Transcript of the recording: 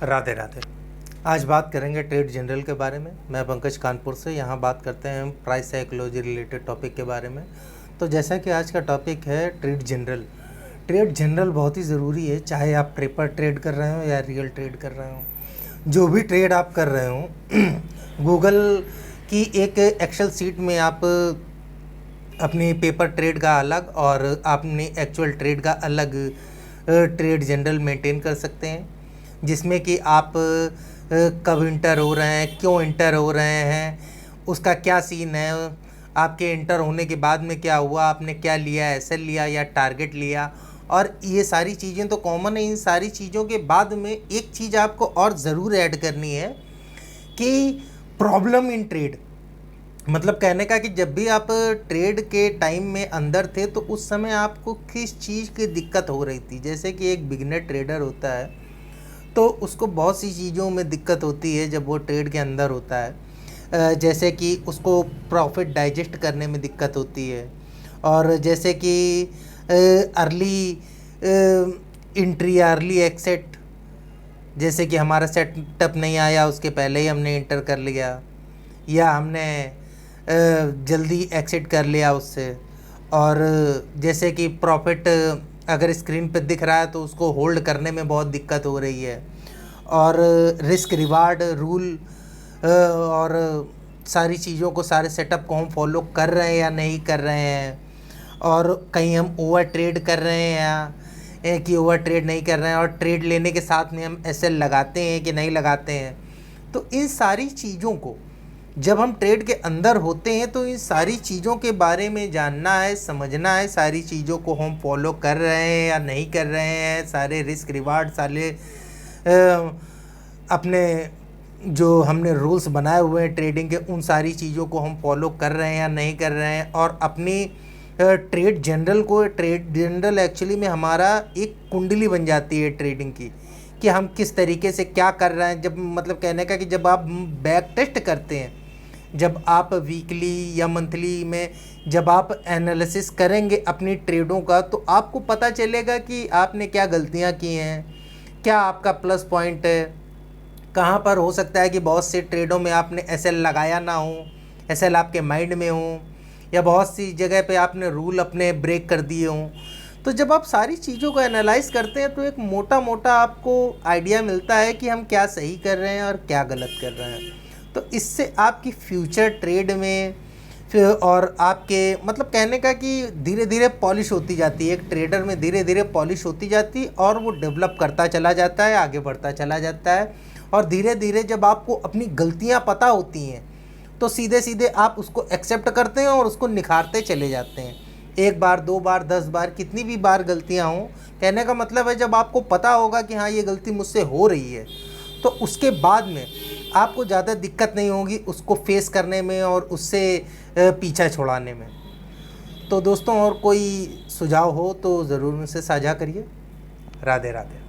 राधे राधे। आज बात करेंगे ट्रेड जनरल के बारे में। मैं पंकज कानपुर से। यहाँ बात करते हैं प्राइस साइकोलॉजी रिलेटेड टॉपिक के बारे में। तो जैसा कि आज का टॉपिक है ट्रेड जनरल। ट्रेड जनरल बहुत ही ज़रूरी है, चाहे आप पेपर ट्रेड कर रहे हो या रियल ट्रेड कर रहे हो। जो भी ट्रेड आप कर रहे हो गूगल की एक एक्सेल सीट में आप अपनी पेपर ट्रेड का अलग और अपनी एक्चुअल ट्रेड का अलग ट्रेड जनरल मेंटेन कर सकते हैं, जिसमें कि आप कब इंटर हो रहे हैं, क्यों इंटर हो रहे हैं, उसका क्या सीन है, आपके इंटर होने के बाद में क्या हुआ, आपने क्या लिया, एसएल लिया या टारगेट लिया। और ये सारी चीज़ें तो कॉमन है। इन सारी चीज़ों के बाद में एक चीज़ आपको और ज़रूर ऐड करनी है कि प्रॉब्लम इन ट्रेड। मतलब कहने का कि जब भी आप ट्रेड के टाइम में अंदर थे तो उस समय आपको किस चीज़ की दिक्कत हो रही थी। जैसे कि एक बिगिनर ट्रेडर होता है तो उसको बहुत सी चीज़ों में दिक्कत होती है जब वो ट्रेड के अंदर होता है। जैसे कि उसको प्रॉफिट डाइजेस्ट करने में दिक्कत होती है, और जैसे कि अर्ली एंट्री, अर्ली एक्सिट, जैसे कि हमारा सेटअप नहीं आया उसके पहले ही हमने इंटर कर लिया, या हमने जल्दी एक्सिट कर लिया उससे। और जैसे कि प्रॉफिट अगर स्क्रीन पर दिख रहा है तो उसको होल्ड करने में बहुत दिक्कत हो रही है। और रिस्क रिवार्ड रूल और सारी चीज़ों को, सारे सेटअप को हम फॉलो कर रहे हैं या नहीं कर रहे हैं, और कहीं हम ओवर ट्रेड कर रहे हैं या कि ओवर ट्रेड नहीं कर रहे हैं, और ट्रेड लेने के साथ में हम एसएल लगाते हैं कि नहीं लगाते हैं। तो इन सारी चीज़ों को जब हम ट्रेड के अंदर होते हैं तो इन सारी चीज़ों के बारे में जानना है, समझना है, सारी चीज़ों को हम फॉलो कर रहे हैं या नहीं कर रहे हैं, सारे रिस्क रिवार्ड, सारे अपने जो हमने रूल्स बनाए हुए हैं ट्रेडिंग के, उन सारी चीज़ों को हम फॉलो कर रहे हैं या नहीं कर रहे हैं। और अपनी ट्रेड जनरल एक्चुअली में हमारा एक कुंडली बन जाती है ट्रेडिंग की, कि हम किस तरीके से क्या कर रहे हैं। जब मतलब कहने का कि जब आप बैक टेस्ट करते हैं, जब आप वीकली या मंथली में जब आप एनालिसिस करेंगे अपनी ट्रेडों का, तो आपको पता चलेगा कि आपने क्या गलतियां की हैं, क्या आपका प्लस पॉइंट है, कहाँ पर हो सकता है कि बहुत से ट्रेडों में आपने एसएल लगाया ना हो, एसएल आपके माइंड में हो, या बहुत सी जगह पे आपने रूल अपने ब्रेक कर दिए हों। तो जब आप सारी चीज़ों को एनालाइज करते हैं तो एक मोटा मोटा आपको आइडिया मिलता है कि हम क्या सही कर रहे हैं और क्या गलत कर रहे हैं। तो इससे आपकी फ्यूचर ट्रेड में फिर और आपके मतलब कहने का कि धीरे धीरे पॉलिश होती जाती है, एक ट्रेडर में धीरे धीरे पॉलिश होती जाती है और वो डेवलप करता चला जाता है, आगे बढ़ता चला जाता है। और धीरे धीरे जब आपको अपनी गलतियां पता होती हैं तो सीधे सीधे आप उसको एक्सेप्ट करते हैं और उसको निखारते चले जाते हैं। एक बार, दो बार, 10 बार, कितनी भी बार गलतियां हों, कहने का मतलब है जब आपको पता होगा कि हाँ ये गलती मुझसे हो रही है, तो उसके बाद में आपको ज़्यादा दिक्कत नहीं होगी उसको फेस करने में और उससे पीछा छुड़ाने में। तो दोस्तों, और कोई सुझाव हो तो ज़रूर मुझसे साझा करिए। राधे राधे।